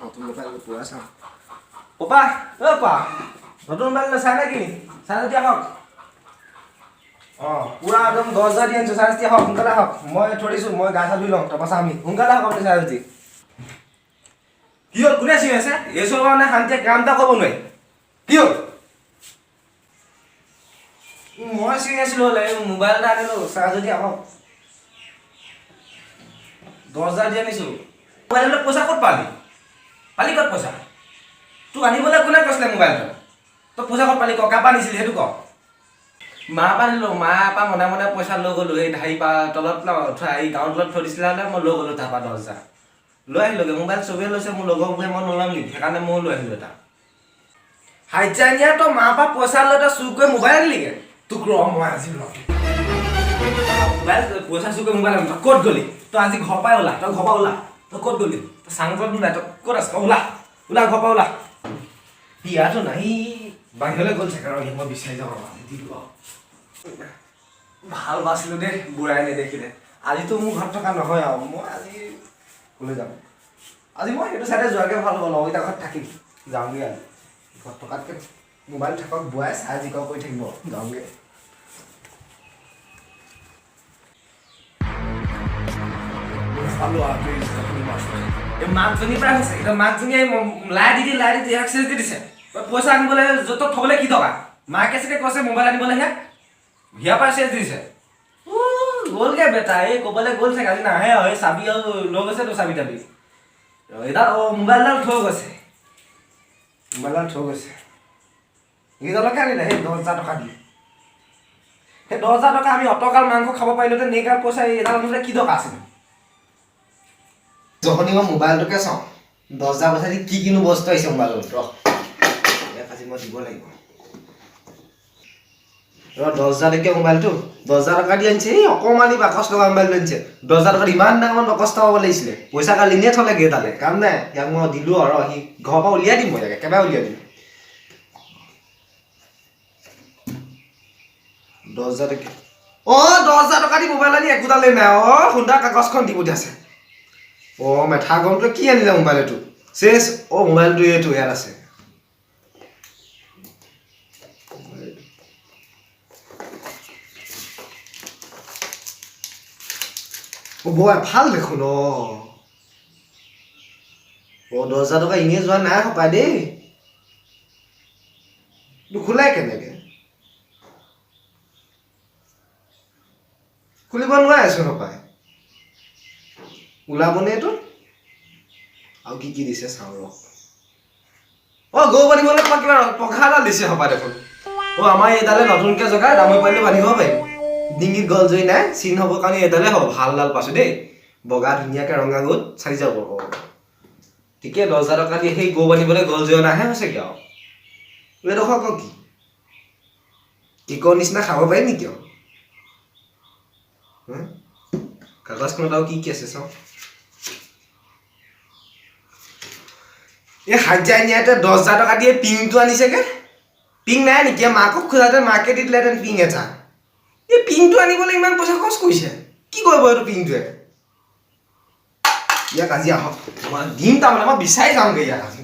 নতুন মোবাইল পুৰা চাওঁ পপা পা নতুন মোবাইল চাই নেকি চাই যদি আহক পুৰা একদম 10,000 দি আনিছোঁ চাই যদি আহক সোনকালে আহক মই থৈ দিছোঁ মই গা চা ধুই লওঁ তাৰপৰা চাম আমি সোনকালে আহক আপুনি চাই যদি কি হ'ল কোনে চিঞৰি আছে এই চব মানে শান্তিয়ে কাম এটা কৰিব নোৱাৰি কি হ'ল মই চিঞৰি আছিলোঁ হ'লে মোবাইল এটা আনিলোঁ চাই যদি আহক 10,000 দি আনিছোঁ মোবাইললৈ পইচা ক'ত পালি ক'ত পইচা তোক আনিবলৈ কোনে কৈছিলে মোবাইলটো তই পইচা ক'ত পালি কাপা আনিছিলি সেইটো ক মাৰ পৰা আনিলোঁ মাৰ পৰা মনে মনে পইচা লৈ গ'লোঁ এই ঢাৰি পৰা তলত এই গাঁৱৰ তলত থৈ দিছিলে হ'লে মই লৈ গ'লোঁ তাৰপৰা 10,000 লৈ আহিলোগৈ মোবাইল চবেই লৈছে মোৰ লগৰবোৰে মই নল'ম নেকি সেইকাৰণে ময়ো লৈ আহিলোঁ এটা হাইজানিয়া তই মাৰ পৰা পইচা লৈ তই চুৰ কৰি মোবাইল আনিলিগৈ তোক ৰ মই আজি ৰ মোবাইল পইচা চুৰ কৰি মোবাইল আনিলোঁ তই ক'ত গ'লি তই আজি ঘৰৰ পৰাই ওলা তই ঘৰৰ পৰা ওলা তই ক'ত গ'লি তই চাংঘৰত নোলাই তই ক'ত আছ ওলা ওলা ঘৰৰ পৰা ওলা ইয়াতো নাই বাহিৰলৈ গ'ল চাগে ৰ মই বিচাৰি যাওঁ ভাল বাছিলোঁ দেই বুঢ়াই নেদেখিলে আজিতো মোৰ ঘৰত থকা নহয় আৰু মই আজি ক'লৈ যাম আজি মই সেইটো চাইডে যোৱাকৈ ভাল হ'ব লগৰকেইটা ঘৰত থাকিম যাওঁগৈ আজি ঘৰত থকাতকৈ মোবাইল থাকক বুঢ়াই চাই জিকক কৰি থাকিব যাওঁগৈ এই মাকজনীৰ পৰা হৈছে এতিয়া মাকজনীয়ে লাই দি এক্সেছ দি দিছে পইচা আনিবলৈ য'ত থ'বলৈ কি টকা মাকে চাগে কৈছে মোবাইল আনিবলৈ হিয়া পৰা চেছ দিছে গ'লগৈ বেটা এই ক'বলৈ গ'ল চাগে আজি নাহে আৰু এই চাবি আৰু লৈ গৈছেতো চাবি তাবি এইডাল মোবাইলডাল থৈ গৈছে এইডালকে আনিলে সেই 10,000 টকা দি সেই 10,000 টকা আমি অটকাল মাংস খাব পাৰিলোহেঁতেন এইগাল পইচা এইডাল আনিবলৈ কি টকা আছিল যখনি মই মোবাইলটোকে চাওঁ 10,000 পইচা দি কি কিনো বস্তু আহিছে মোবাইলত ৰ আজি মই দিব লাগিব 10,000 টকীয়া মোবাইলটো 10,000 টকা দি আনিছে এই অকণমানি বাকচ লগা মোবাইলটো আনিছে 10,000 টকাত ইমান ডাঙৰ বাকচ পাব লাগিছিলে পইচা কালি এনেই থ'লেগৈ তালে কাম নাই ইয়াক মই দিলোঁ আৰু সি ঘৰৰ পৰা উলিয়াই দিম মই ইয়াক একেবাৰে উলিয়াই দিম 10,000 টকীয়া 10,000 টকা দি মোবাইল আনি একোডালেই নাই সুন্দৰ কাগজখন দি পঠিয়াইছে মেথা গৰমটোৱে কি আনিলে মোবাইলটো চেছ মোবাইলটো এইটো ইয়াত আছে ভাল দেখোন 10,000 টকা এনেই যোৱা নাই সপাই দেই নোখোলাই কেনেকে খুলিব নোৱাৰেচোন সপাই ওলাবনে এইটো আৰু কি কি দিছে চাওঁ ৰ গৰু বান্ধিবলৈ তোমাক কিবা পঘা এডাল দিছে সপাই দেখোন আমাৰ এইডালে নতুনকৈ জগাই দামৰি পাৰিলে বান্ধিব পাৰিম ডিঙিত গল জৰি নাই চিন হ'ব কাৰণে এইডালে হ'ব ভালডাল পাইছোঁ দেই বগা ধুনীয়াকৈ ৰঙা গ'ল চাৰি যাব ঠিকে 10,000 টকা দি সেই গৰু বান্ধিবলৈ গল জৰি নাহে হৈছেগৈ আৰু এইডোখৰ আকৌ কি কেকৰ নিচিনা খাব পাৰিম নেকি আৰু কাগজখনত আৰু কি কি আছে চাওঁ এই হাইজানিয়াতে 10,000 টকা দিয়ে পিংটো আনিছেগৈ পিং নাই নেকি মাকক খোজাতে মাকে দি দিলেহেঁতেন পিং এটা এই পিংটো আনিবলৈ ইমান পইচা খৰচ কৰিছে কি কৰিব এইটো পিংটোৱে ইয়াক আজি আহক মই দিম তাৰমানে মই বিচাৰি যামগৈ ইয়াক আজি